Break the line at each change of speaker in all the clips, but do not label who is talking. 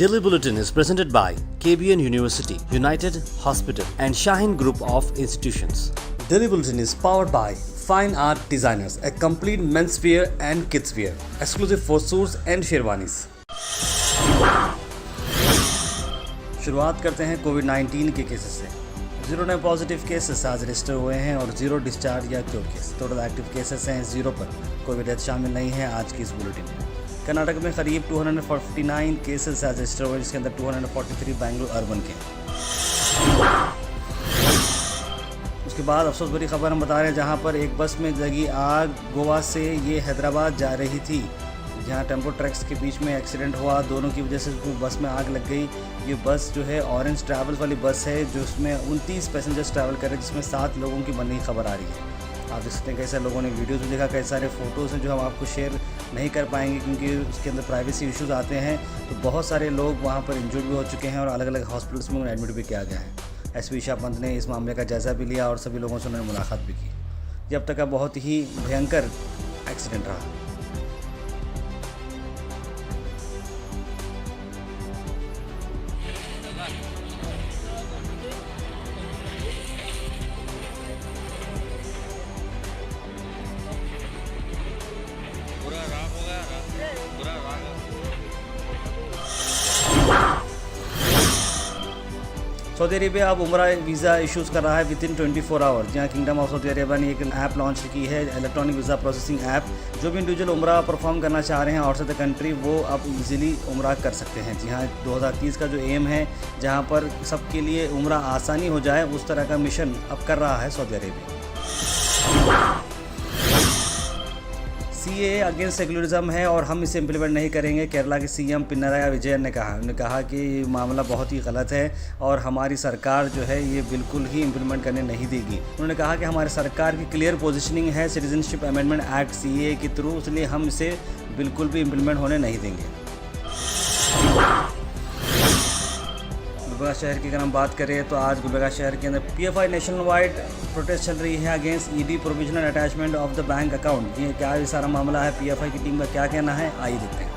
Daily Bulletin is presented by KBN University, United Hospital and Shaheen Group of Institutions. Daily Bulletin is powered by Fine Art Designers, a complete menswear and kidswear, exclusive for suits and sherwanis. शुरुआत करते हैं कोविड-19 के cases से। 0 नए positive cases आज register हुए हैं और 0 डिस्चार्ज या cure case. Total active cases हैं 0 पर। कोविड डेथ शामिल नहीं है आज की इस बुलेटिन में। कर्नाटक में करीब 249 केसेस आज रजिस्टर हुए, जिसके अंदर 243 बेंगलुरु अर्बन के। उसके बाद अफसोस भरी खबर हम बता रहे हैं, जहां पर एक बस में लगी आग। गोवा से ये हैदराबाद जा रही थी, जहां टेम्पो ट्रक्स के बीच में एक्सीडेंट हुआ। दोनों की वजह से बस में आग लग गई। ये बस जो है ऑरेंज ट्रैवल्स वाली बस है, जो उसमें 29 पैसेंजर्स ट्रैवल कर रहे हैं, जिसमें 7 लोगों की बनने की खबर आ रही है। आप देख सकते हैं कई सारे लोगों ने वीडियोज़ में देखा, कई सारे फ़ोटोज़ हैं जो हम आपको शेयर नहीं कर पाएंगे क्योंकि उसके अंदर प्राइवेसी इश्यूज़ आते हैं। तो बहुत सारे लोग वहाँ पर इंजर्ड भी हो चुके हैं और अलग अलग हॉस्पिटल्स में उन्हें एडमिट भी किया गया है। एसपी ईशा पंत ने इस मामले का जायज़ा भी लिया और सभी लोगों से उन्होंने मुलाकात भी की। ये अब तक का बहुत ही भयंकर एक्सीडेंट रहा। सऊदी अरेबिया अब उम्रा वीज़ा इशूज़ कर रहा है विद इन 24 आवर्स। जहाँ किंगडम ऑफ सऊदी अरेबिया ने एक ऐप लॉन्च की है, इलेक्ट्रॉनिक वीज़ा प्रोसेसिंग ऐप। जो भी इंडिविजुअल उम्रा परफॉर्म करना चाह रहे हैं आउटसाइड द कंट्री, वो अब इजीली उम्रा कर सकते हैं। जी हाँ, 2030 का जो एम है, जहाँ पर सबके लिए उम्रा आसानी हो जाए, उस तरह का मिशन अब कर रहा है Saudi Arabia. CAA against secularism है और हम इसे इम्प्लीमेंट नहीं करेंगे, केरला के CM पिनराई विजयन ने कहा। उन्होंने कहा कि ये मामला बहुत ही गलत है और हमारी सरकार जो है ये बिल्कुल ही इम्प्लीमेंट करने नहीं देगी। उन्होंने कहा कि हमारी सरकार की क्लियर पोजीशनिंग है सिटीजनशिप अमेंडमेंट एक्ट CAA के थ्रू, इसलिए हम इसे बिल्कुल भी इम्प्लीमेंट होने नहीं देंगे। गुलबर्गा शहर की अगर हम बात करें तो आज गुलबर्गा शहर के अंदर PFI नेशनल वाइड प्रोटेस्ट चल रही है against ED provisional attachment of the bank account. ये क्या ये सारा मामला है, PFI की टीम का क्या कहना है, आइए देखते हैं।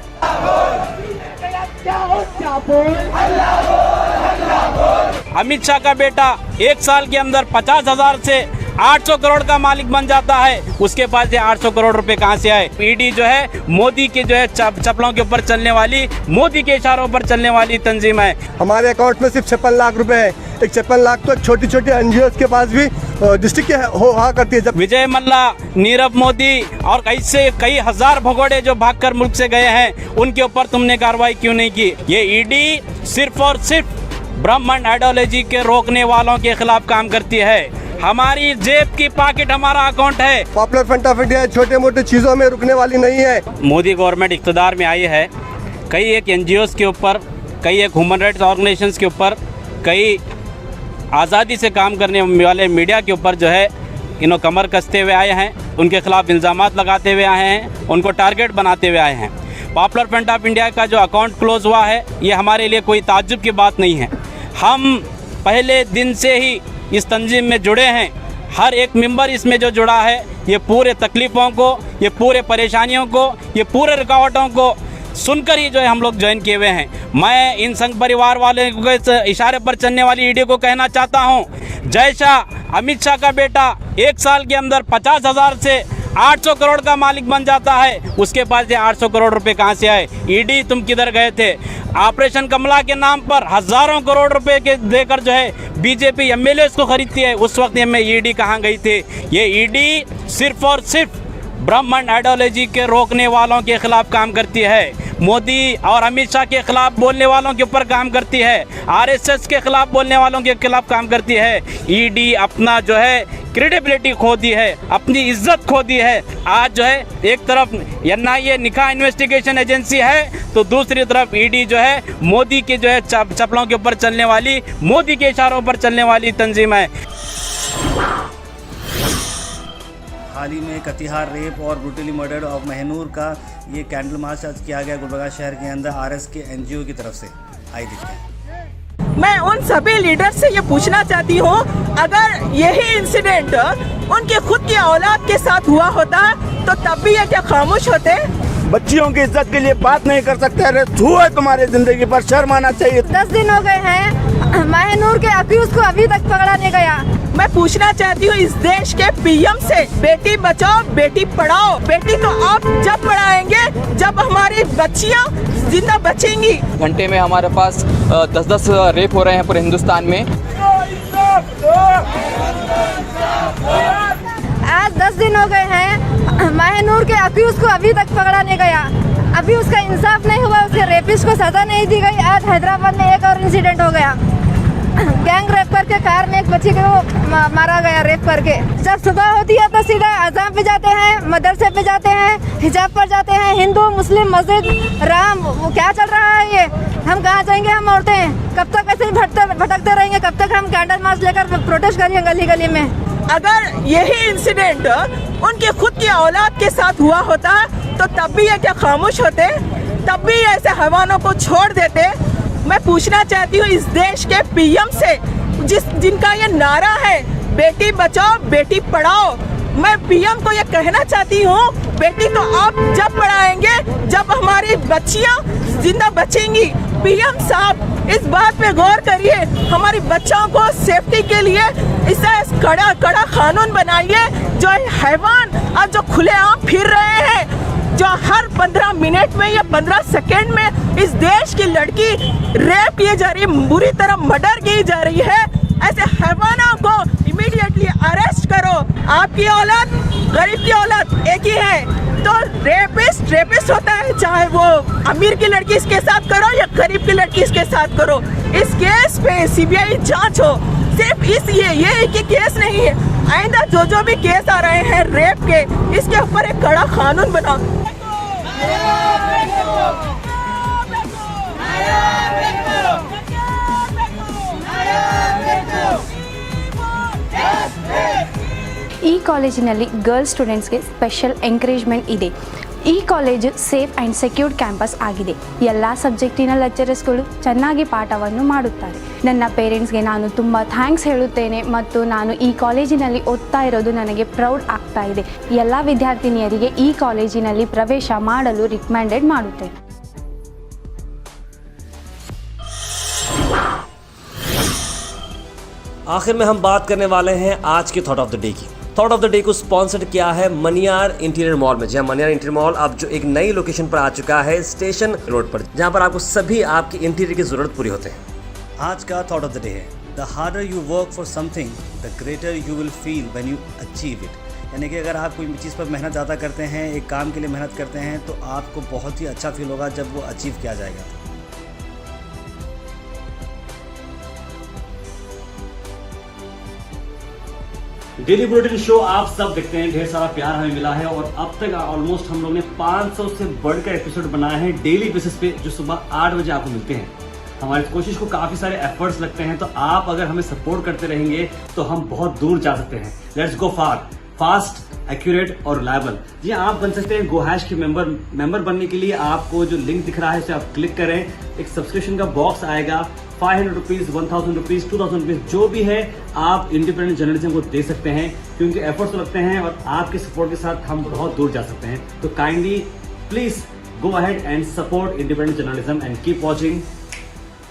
अमित शाह का बेटा 1 साल के अंदर 50,000 से 800 करोड़ का मालिक बन जाता है, उसके पास ये 800 करोड़ रुपए कहाँ से आए? ईडी जो है मोदी के जो है चप्पलों के ऊपर चलने वाली, मोदी के इशारों पर चलने वाली तंजीम है।
हमारे अकाउंट में सिर्फ 56 लाख रुपए है। एक 56 लाख तो छोटी छोटी NGOs के पास भी डिस्ट्रिक्ट के हो करती है। जब
विजय मल्ला, नीरव मोदी और ऐसे कई हजार भगोड़े जो भागकर मुल्क से गए हैं, उनके ऊपर तुमने कार्रवाई क्यों नहीं की? ये ईडी सिर्फ और सिर्फ ब्राह्मण आइडियोलॉजी के रोकने वालों के खिलाफ काम करती है। हमारी जेब की पॉकेट हमारा अकाउंट है।
पॉपुलर फ्रंट ऑफ इंडिया छोटे मोटे चीजों में रुकने वाली नहीं है।
मोदी गवर्नमेंट इक़्तिदार में आई है, कई एक NGOs के ऊपर, कई एक ह्यूमन राइट्स ऑर्गेनाइजेशंस के ऊपर, कई आज़ादी से काम करने वाले मीडिया के ऊपर जो है इन्हों कमर कसते हुए आए हैं, उनके खिलाफ इल्ज़ामात लगाते हुए आए हैं, उनको टारगेट बनाते हुए आए हैं। पॉपुलर फ्रंट ऑफ इंडिया का जो अकाउंट क्लोज हुआ है, ये हमारे लिए कोई ताज्जुब की बात नहीं है। हम पहले दिन से ही इस तंजीम में जुड़े हैं। हर एक मेंबर इसमें जो जुड़ा है, ये पूरे तकलीफ़ों को, ये पूरे परेशानियों को, ये पूरे रुकावटों को सुनकर ही जो है हम लोग ज्वाइन किए हुए हैं। मैं इन संघ परिवार वाले के इशारे पर चलने वाली ईडी को कहना चाहता हूँ, जय शाह। अमित शाह का बेटा 1 साल के अंदर 50,000 से 800 करोड़ का मालिक बन जाता है, उसके पास ये 800 करोड़ रुपए कहाँ से आए? ईडी तुम किधर गए थे? ऑपरेशन कमला के नाम पर हजारों करोड़ रुपए के देकर जो है बीजेपी MLAs को खरीदती है, उस वक्त में ईडी कहाँ गई थी? ये ईडी सिर्फ और सिर्फ ब्राह्मण आइडियोलॉजी के रोकने वालों के खिलाफ काम करती है। मोदी और अमित शाह के खिलाफ बोलने वालों के ऊपर काम करती है, RSS के खिलाफ बोलने वालों के खिलाफ काम करती है। ईडी अपना जो है क्रेडिबिलिटी खो दी है, अपनी इज्जत खो दी है। आज जो है एक तरफ NIA निकाह इन्वेस्टिगेशन एजेंसी है, तो दूसरी तरफ ईडी जो है मोदी के जो है चप्पलों के ऊपर चलने वाली, मोदी के इशारों पर चलने वाली तंजीम है।
हाल ही में कतिहार रेप और ब्रूटली मर्डर ऑफ महनूर का ये कैंडल मार्च आज किया गया गुलबर्गा शहर के अंदर RS के NGO की तरफ से। आइए देखते हैं।
मैं उन सभी लीडर से ये पूछना चाहती हूँ, अगर यही इंसिडेंट उनके खुद की औलाद के साथ हुआ होता तो तब भी ये क्या खामोश होते?
बच्चियों की इज्जत के लिए बात नहीं कर सकते। अरे धू है तुम्हारी जिंदगी पर, शर्म आना चाहिए।
10 दिन हो गए हैं, माहिनूर के अक्यूज को अभी तक पकड़ा नहीं गया।
मैं पूछना चाहती हूँ इस देश के पीएम से, बेटी बचाओ बेटी पढ़ाओ। बेटी तो आप जब पढ़ाएंगे जब हमारी बच्चियाँ जिंदा बचेंगी।
घंटे में हमारे पास 10-10 रेप हो रहे हैं पूरे हिंदुस्तान में।
आज 10 दिन हो गए हैं, माहिनूर के अक्यूज को अभी तक पकड़ा नहीं गया। अभी उसका इंसाफ नहीं हुआ, उसके रेपिस्ट को सजा नहीं दी गई। आज हैदराबाद में एक और इंसिडेंट हो गया, गैंग रेप करके कार में एक बच्ची को मारा गया रेप करके। जब सुबह होती है तो सीधा अज़ान पे जाते हैं, मदरसे पे जाते हैं, हिजाब पर जाते हैं। हिंदू मुस्लिम मस्जिद राम, वो क्या चल रहा है ये? हम कहाँ जाएंगे? हम औरतें कब तक ऐसे ही भटकते रहेंगे? कब तक हम कैंडल मार्च लेकर प्रोटेस्ट करेंगे गली गली में?
अगर यही इंसिडेंट उनके खुद की औलाद के साथ हुआ होता तो तब भी ये क्या खामोश होते? तब भी ऐसे हैवानों को छोड़ देते? मैं पूछना चाहती हूँ इस देश के पीएम से, जिनका ये नारा है बेटी बचाओ बेटी पढ़ाओ, मैं पीएम को ये कहना चाहती हूँ, बेटी तो आप जब पढ़ाएंगे जब हमारी बच्चियाँ जिंदा बचेंगी। पीएम साहब इस बात पे गौर करिए, हमारी बच्चों को सेफ्टी के लिए इससे कड़ा कानून बनाइए। जो हैवान अब जो खुलेआम फिर रहे हैं, जो हर 15 मिनट में या 15 सेकेंड में इस देश की लड़की रेप की जा रही है, बुरी तरह मर्डर की जा रही है, ऐसे हैवानों को इमीडिएटली अरेस्ट करो। आपकी औलाद गरीब की औलाद एक ही है, तो रेपिस्ट होता है, चाहे वो अमीर की लड़की इसके साथ करो या गरीब की लड़की इसके साथ करो। इस केस पे सीबीआई जांच हो। सिर्फ ये एक ही केस नहीं है, आइंदा जो भी केस आ रहे हैं रेप के, इसके ऊपर एक कड़ा कानून बनाओ।
ಈ ಕಾಲೇಜಿನಲ್ಲಿ ಗರ್ಲ್ಸ್ ಸ್ಟೂಡೆಂಟ್ಸ್ಗೆ ಸ್ಪೆಷಲ್ ಎಂಕರೇಜ್ಮೆಂಟ್ ಇದೆ. ಈ college safe and secured campus ಆಗಿದೆ. ಎಲ್ಲ ಸಬ್ಜೆಕ್ಟಿನ ಲೆಕ್ಚರರ್ಸ್ಗಳು ಚೆನ್ನಾಗಿ ಪಾಠವನ್ನು ಮಾಡುತ್ತಾರೆ. ನನ್ನ ಪೇರೆಂಟ್ಸ್ಗೆ ನಾನು ತುಂಬ ಥ್ಯಾಂಕ್ಸ್ ಹೇಳುತ್ತೇನೆ ಮತ್ತು ನಾನು ಈ ಕಾಲೇಜಿನಲ್ಲಿ ಓದ್ತಾ ಇರೋದು ನನಗೆ ಪ್ರೌಡ್ ಆಗ್ತಾ ಇದೆ. ಎಲ್ಲ ವಿದ್ಯಾರ್ಥಿನಿಯರಿಗೆ ಈ ಕಾಲೇಜಿನಲ್ಲಿ ಪ್ರವೇಶ ಮಾಡಲು ರಿಕಮೆಂಡೆಡ್ ಮಾಡುತ್ತೇನೆ.
आखिर में हम बात करने वाले हैं आज के थॉट ऑफ द डे की। थॉट ऑफ द डे को स्पॉन्सर्ड किया है मनियार इंटीरियर मॉल में। जहाँ मनियार इंटीरियर मॉल अब जो एक नई लोकेशन पर आ चुका है स्टेशन रोड पर, जहाँ पर आपको सभी आपकी इंटीरियर की ज़रूरत पूरी होते हैं।
आज का थॉट ऑफ द डे है, the harder you work for something the greater you will feel when you achieve it. यानी कि अगर आप कोई चीज़ पर मेहनत ज़्यादा करते हैं, एक काम के लिए मेहनत करते हैं, तो आपको बहुत ही अच्छा फील होगा जब वो अचीव किया जाएगा।
डेली बुलेटिन शो आप सब देखते हैं, ढेर सारा प्यार हमें मिला है और अब तक ऑलमोस्ट हम लोग ने 500 से बढ़कर एपिसोड बनाए हैं डेली बेसिस पे, जो सुबह 8 बजे आपको मिलते हैं। हमारी कोशिश को काफी सारे एफर्ट्स लगते हैं, तो आप अगर हमें सपोर्ट करते रहेंगे तो हम बहुत दूर जा सकते हैं। लेट्स गो फास्ट, एक्यूरेट और रिलायबल। जी आप बन सकते हैं GoHash के मेंबर बनने के लिए आपको जो लिंक दिख रहा है उसे आप क्लिक करें। एक सब्सक्रिप्शन का बॉक्स आएगा, 500 रुपीज, 1000 रुपीज, 2000 रुपीज, जो भी है आप इंडिपेंडेंट जर्नलिज्म को दे सकते हैं, क्योंकि एफर्ट्स लगते हैं और आपके सपोर्ट के साथ हम बहुत दूर जा सकते हैं। तो kindly please go ahead and support independent journalism and keep watching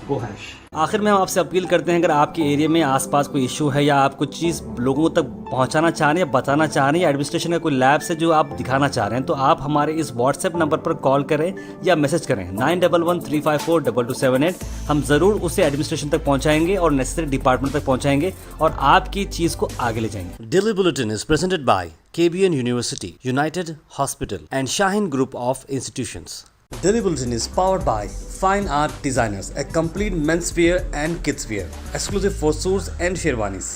GoHash।
आखिर में हम आपसे अपील करते हैं, अगर आपके एरिया में आसपास कोई इशू है या आप कुछ चीज़ लोगों तक पहुंचाना चाह रहे हैं या बताना चाह रहे हैं या एडमिनिस्ट्रेशन का कोई लैब से जो आप दिखाना चाह रहे हैं, तो आप हमारे इस व्हाट्सएप नंबर पर कॉल करें या मैसेज करें 9113542278। हम ज़रूर उसे एडमिनिस्ट्रेशन तक पहुंचाएंगे और नेसेसरी डिपार्टमेंट तक पहुंचाएंगे और आपकी चीज़ को आगे ले जाएंगे।
Daily bulletin is presented by KBN University, United Hospital and Shaheen Group of Institutions. Daily Bulletin is powered by Fine Art Designers, a complete menswear and kidswear, exclusive for suits and sherwanis.